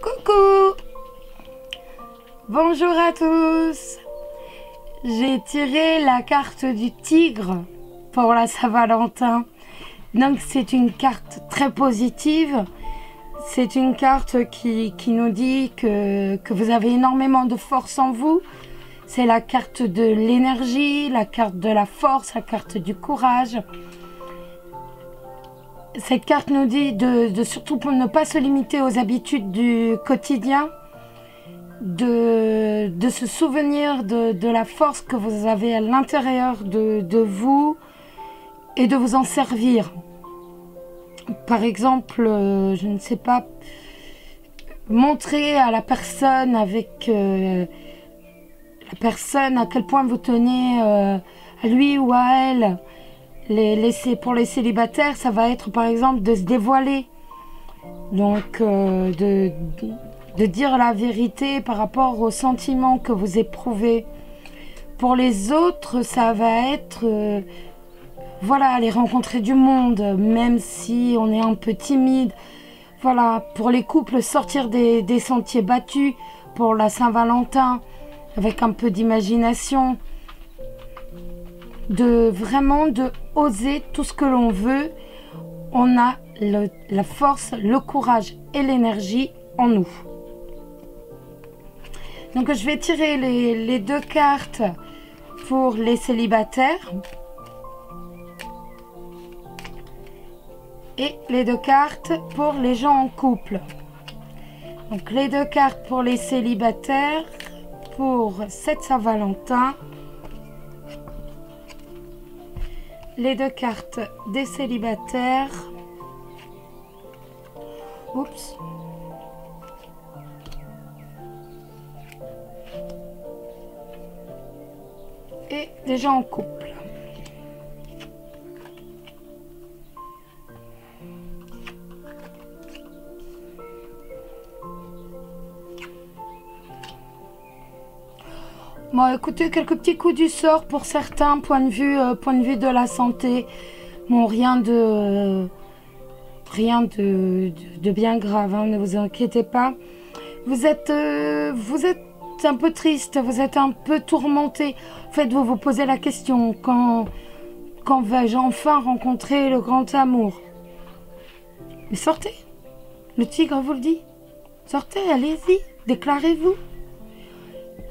Coucou! Bonjour à tous! J'ai tiré la carte du tigre pour la Saint-Valentin. Donc c'est une carte très positive. C'est une carte qui nous dit que vous avez énormément de force en vous. C'est la carte de l'énergie, la carte de la force, la carte du courage. Cette carte nous dit de surtout pour ne pas se limiter aux habitudes du quotidien, de se souvenir de la force que vous avez à l'intérieur de vous et de vous en servir. Par exemple, je ne sais pas, montrer à la personne à quel point vous tenez à lui ou à elle. Pour les célibataires, ça va être par exemple de se dévoiler. Donc de dire la vérité par rapport aux sentiments que vous éprouvez. Pour les autres, ça va être voilà, aller rencontrer du monde, même si on est un peu timide. Voilà, pour les couples, sortir des sentiers battus pour la Saint-Valentin, avec un peu d'imagination. Vraiment de oser tout ce que l'on veut. On a la force, le courage et l'énergie en nous. Donc je vais tirer les deux cartes pour les célibataires et les deux cartes pour les gens en couple. Donc les deux cartes pour les célibataires pour cette Saint-Valentin. Les deux cartes des célibataires. Oups. Et des gens en couple. Bon, écoutez, quelques petits coups du sort pour certains, point de vue de la santé. Bon, rien de bien grave, hein, ne vous inquiétez pas. Vous êtes un peu triste, vous êtes un peu tourmenté. En fait, vous vous posez la question, quand vais-je enfin rencontrer le grand amour? Mais sortez, le tigre vous le dit. Sortez, allez-y, déclarez-vous.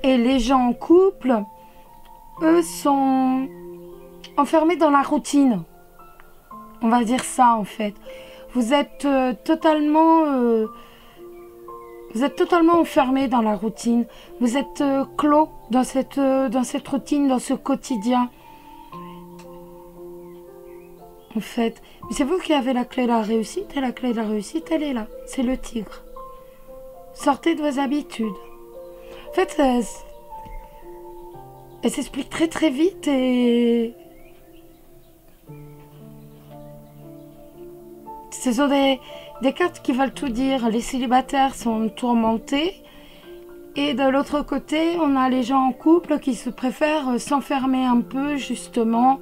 Et les gens en couple, eux, sont enfermés dans la routine. On va dire ça, en fait. Vous êtes totalement enfermés dans la routine. Vous êtes clos dans cette routine, dans ce quotidien. En fait, mais c'est vous qui avez la clé de la réussite, et la clé de la réussite, elle est là. C'est le tigre. Sortez de vos habitudes. En fait, elle s'explique très très vite et ce sont des cartes qui veulent tout dire. Les célibataires sont tourmentés et de l'autre côté, on a les gens en couple qui se préfèrent s'enfermer un peu justement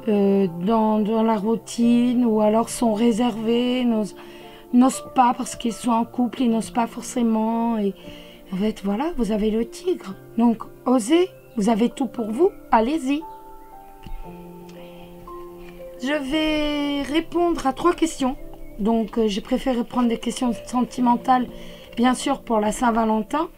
dans la routine ou alors sont réservés, n'osent pas parce qu'ils sont en couple, ils n'osent pas forcément et en fait, voilà, vous avez le tigre. Donc, osez, vous avez tout pour vous, allez-y. Je vais répondre à 3 questions. Donc, j'ai préféré prendre des questions sentimentales, bien sûr, pour la Saint-Valentin.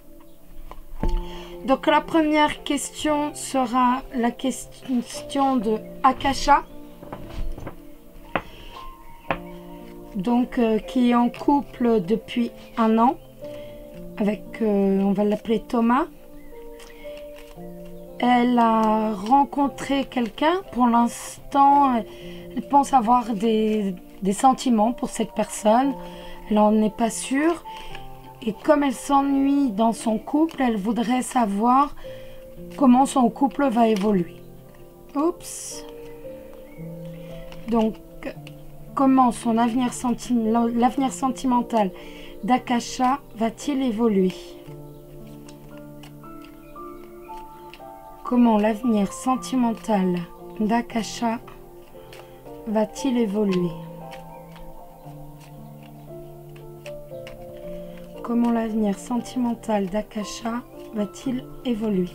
Donc, la première question sera la question de Akasha. Donc, qui est en couple depuis 1 an. Avec, on va l'appeler Thomas. Elle a rencontré quelqu'un. Pour l'instant, elle pense avoir des sentiments pour cette personne. Elle n'en est pas sûre. Et comme elle s'ennuie dans son couple, elle voudrait savoir comment son couple va évoluer. Oups. Donc, comment l'avenir sentimental d'Akasha va-t-il évoluer? Comment l'avenir sentimental d'Akasha va-t-il évoluer? comment l'avenir sentimental d'Akasha va-t-il évoluer?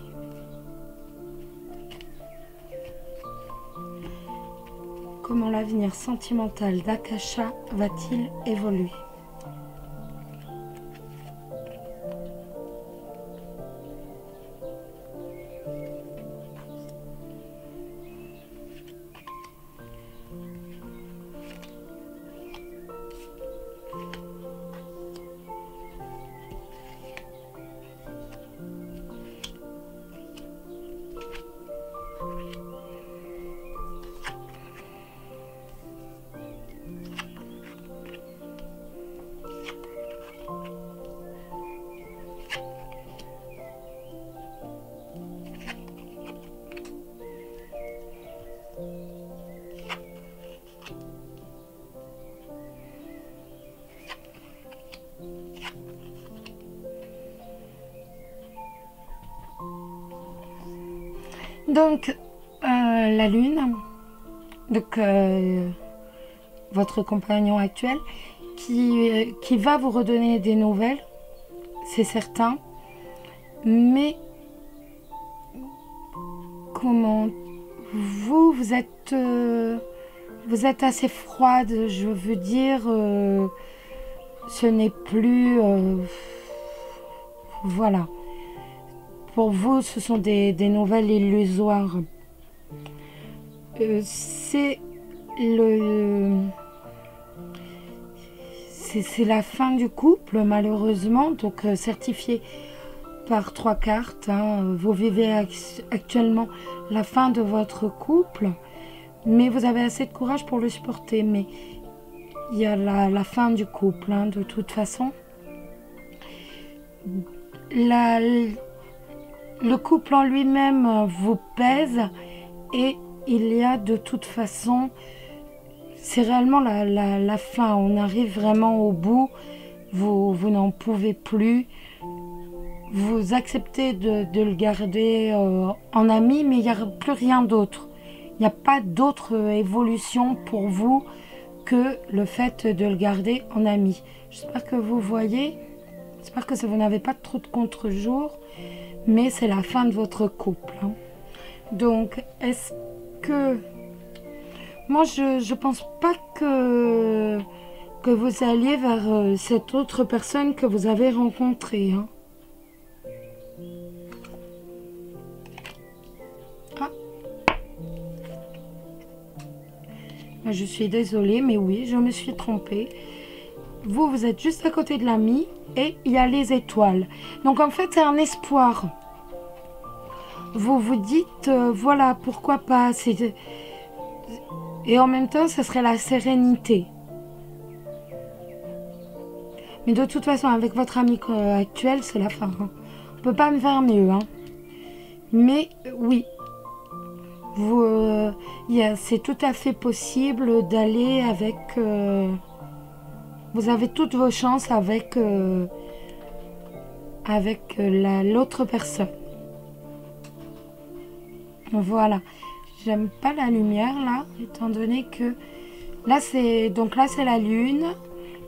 Comment l'avenir sentimental d'Akasha va-t-il évoluer? Donc, la lune, donc votre compagnon actuel, qui va vous redonner des nouvelles, c'est certain, mais comment vous êtes assez froide, je veux dire, ce n'est plus, voilà. Pour vous, ce sont des nouvelles illusoires. C'est la fin du couple, malheureusement, donc certifié par 3 cartes. Hein. Vous vivez actuellement la fin de votre couple, mais vous avez assez de courage pour le supporter. Mais il y a la fin du couple, hein, de toute façon. Le couple en lui-même vous pèse et il y a de toute façon, c'est réellement la fin. On arrive vraiment au bout, vous n'en pouvez plus. Vous acceptez de le garder en ami, mais il n'y a plus rien d'autre. Il n'y a pas d'autre évolution pour vous que le fait de le garder en ami. J'espère que vous voyez, j'espère que vous n'avez pas trop de contre-jours. Mais c'est la fin de votre couple. Hein. Donc, est-ce que... Moi, je pense pas que vous alliez vers cette autre personne que vous avez rencontrée. Hein. Ah. Je suis désolée, mais oui, je me suis trompée. Vous êtes juste à côté de l'ami et il y a les étoiles. Donc en fait, c'est un espoir. Vous vous dites, voilà, pourquoi pas. Et en même temps, ce serait la sérénité. Mais de toute façon, avec votre ami actuel, c'est la fin. Hein. On ne peut pas me faire mieux. Hein. Mais oui, c'est tout à fait possible d'aller avec... vous avez toutes vos chances avec l'autre personne. Voilà. J'aime pas la lumière là, étant donné que là c'est la lune,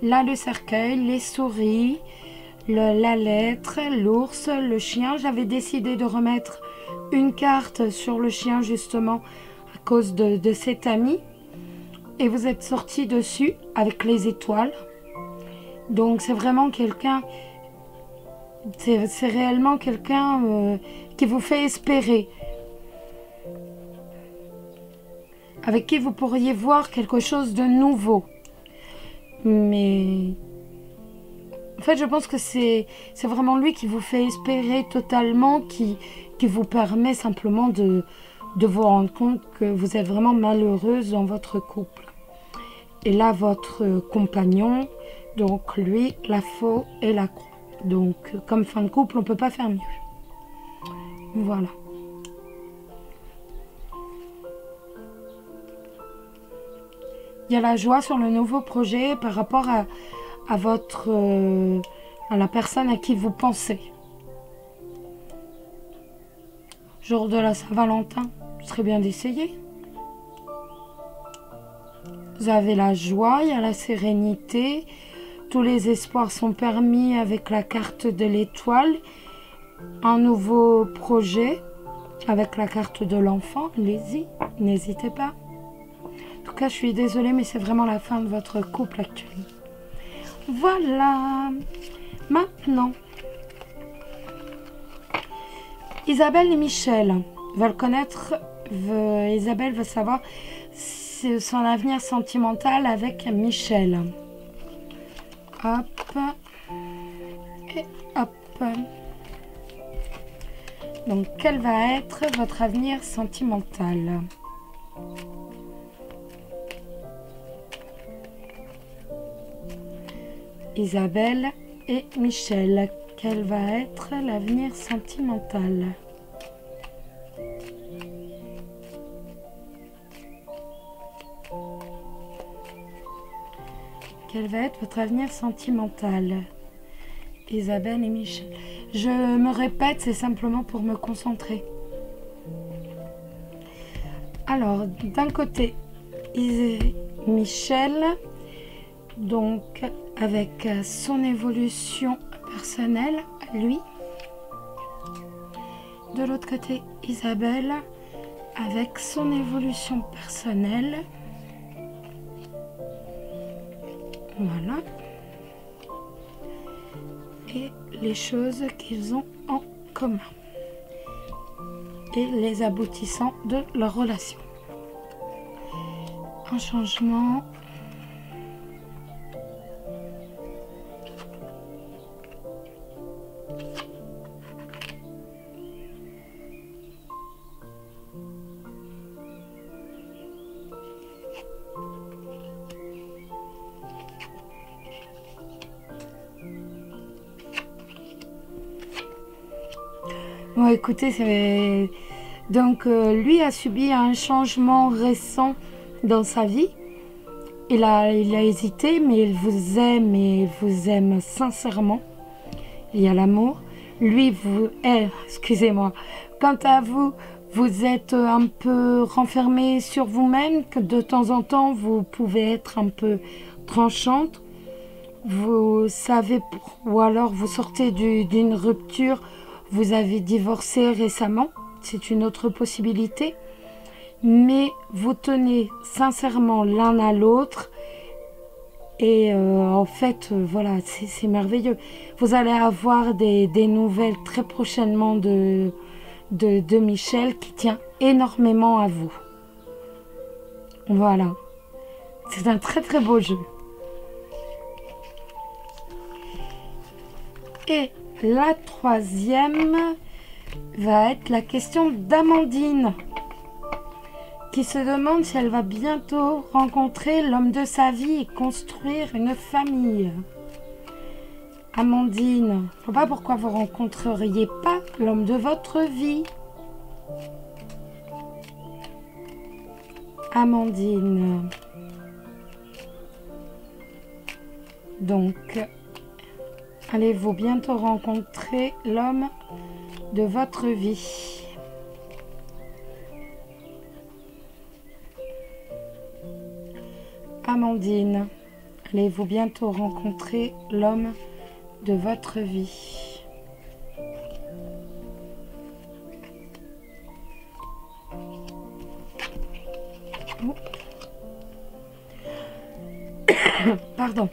là le cercueil, les souris, la lettre, l'ours, le chien. J'avais décidé de remettre une carte sur le chien justement à cause de cet ami. Et vous êtes sorti dessus avec les étoiles. Donc c'est vraiment quelqu'un, c'est réellement quelqu'un qui vous fait espérer. Avec qui vous pourriez voir quelque chose de nouveau. Mais en fait, je pense que c'est vraiment lui qui vous fait espérer totalement, qui vous permet simplement de vous rendre compte que vous êtes vraiment malheureuse dans votre couple. Et là, votre compagnon, donc lui, la faux et la croix. Donc, comme fin de couple, on ne peut pas faire mieux. Voilà. Il y a la joie sur le nouveau projet par rapport à la personne à qui vous pensez. Jour de la Saint-Valentin, ce serait bien d'essayer. Vous avez la joie, il y a la sérénité, Tous les espoirs sont permis avec la carte de l'étoile. Un nouveau projet avec la carte de l'enfant. Allez-y, n'hésitez pas. En tout cas, je suis désolée, mais c'est vraiment la fin de votre couple actuel. Voilà. Maintenant, Isabelle et Michel veulent connaître, Isabelle veut savoir son avenir sentimental avec Michel. Hop. Et hop. Donc, quel va être votre avenir sentimental? Isabelle et Michel, quel va être l'avenir sentimental? Quel va être votre avenir sentimental? Isabelle et Michel. Je me répète, c'est simplement pour me concentrer. Alors, d'un côté, Michel, donc avec son évolution personnelle, lui. De l'autre côté, Isabelle, avec son évolution personnelle. Voilà. Et les choses qu'ils ont en commun. Et les aboutissants de leur relation. Un changement. Bon, écoutez, donc lui a subi un changement récent dans sa vie. Il a hésité, mais il vous aime et il vous aime sincèrement. Il y a l'amour. Lui vous est, excusez-moi. Quant à vous, vous êtes un peu renfermé sur vous-même, que de temps en temps, vous pouvez être un peu tranchante. Vous savez, ou alors vous sortez d'une rupture, vous avez divorcé récemment, c'est une autre possibilité. Mais vous tenez sincèrement l'un à l'autre. Et en fait, voilà, c'est merveilleux. Vous allez avoir des nouvelles très prochainement de Michel qui tient énormément à vous. Voilà. C'est un très très beau jeu. Et la troisième va être la question d'Amandine, qui se demande si elle va bientôt rencontrer l'homme de sa vie et construire une famille. Amandine, je ne sais pas pourquoi vous ne rencontreriez pas l'homme de votre vie. Amandine. Donc, allez-vous bientôt rencontrer l'homme de votre vie? Amandine, allez-vous bientôt rencontrer l'homme de votre vie? Oh. Pardon.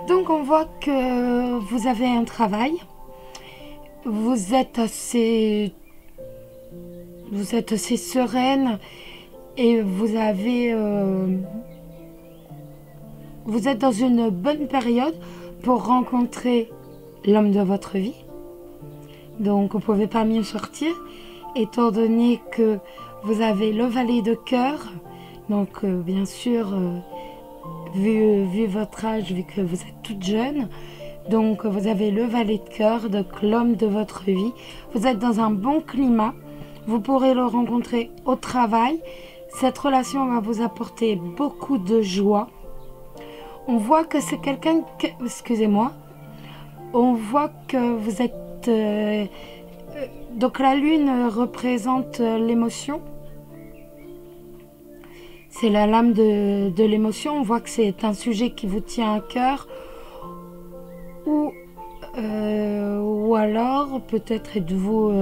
Donc on voit que vous avez un travail, vous êtes assez sereine et vous êtes dans une bonne période pour rencontrer l'homme de votre vie. Donc vous ne pouvez pas mieux sortir, étant donné que vous avez le valet de cœur. Donc bien sûr, vu votre âge, vu que vous êtes toute jeune, donc vous avez le valet de cœur, donc l'homme de votre vie. Vous êtes dans un bon climat, vous pourrez le rencontrer au travail. Cette relation va vous apporter beaucoup de joie. On voit que c'est quelqu'un que, excusez-moi, on voit que vous êtes Donc la lune représente l'émotion. C'est la lame de l'émotion. On voit que c'est un sujet qui vous tient à cœur. Ou alors, peut-être êtes-vous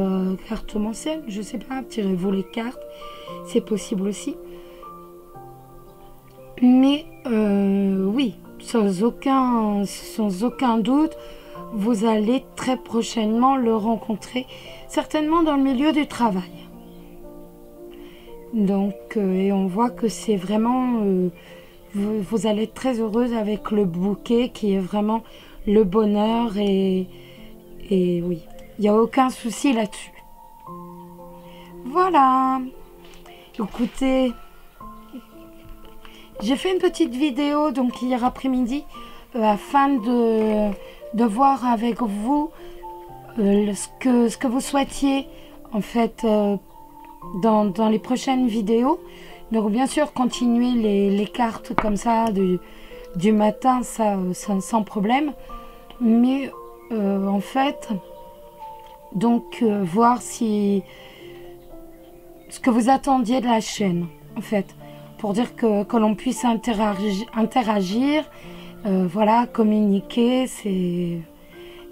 cartomancienne, je sais pas, tirez-vous les cartes, c'est possible aussi. Mais oui, sans aucun doute, vous allez très prochainement le rencontrer, certainement dans le milieu du travail. Donc, et on voit que c'est vraiment, vous allez être très heureuse avec le bouquet qui est vraiment le bonheur et oui, il n'y a aucun souci là-dessus. Voilà, écoutez, j'ai fait une petite vidéo donc hier après-midi afin de voir avec vous ce que vous souhaitiez en fait dans les prochaines vidéos. Donc bien sûr continuer les cartes comme ça du matin, ça sans problème. Mais en fait, donc voir si ce que vous attendiez de la chaîne, en fait, pour dire que l'on puisse interagir, voilà, communiquer.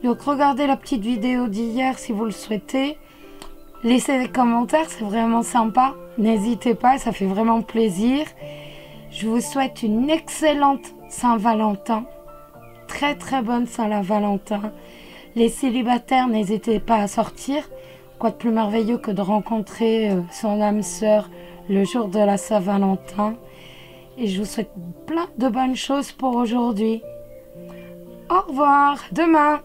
Donc regardez la petite vidéo d'hier si vous le souhaitez. Laissez des commentaires, c'est vraiment sympa. N'hésitez pas, ça fait vraiment plaisir. Je vous souhaite une excellente Saint-Valentin. Très très bonne Saint-Valentin. Les célibataires, n'hésitez pas à sortir. Quoi de plus merveilleux que de rencontrer son âme sœur le jour de la Saint-Valentin. Et je vous souhaite plein de bonnes choses pour aujourd'hui. Au revoir, demain.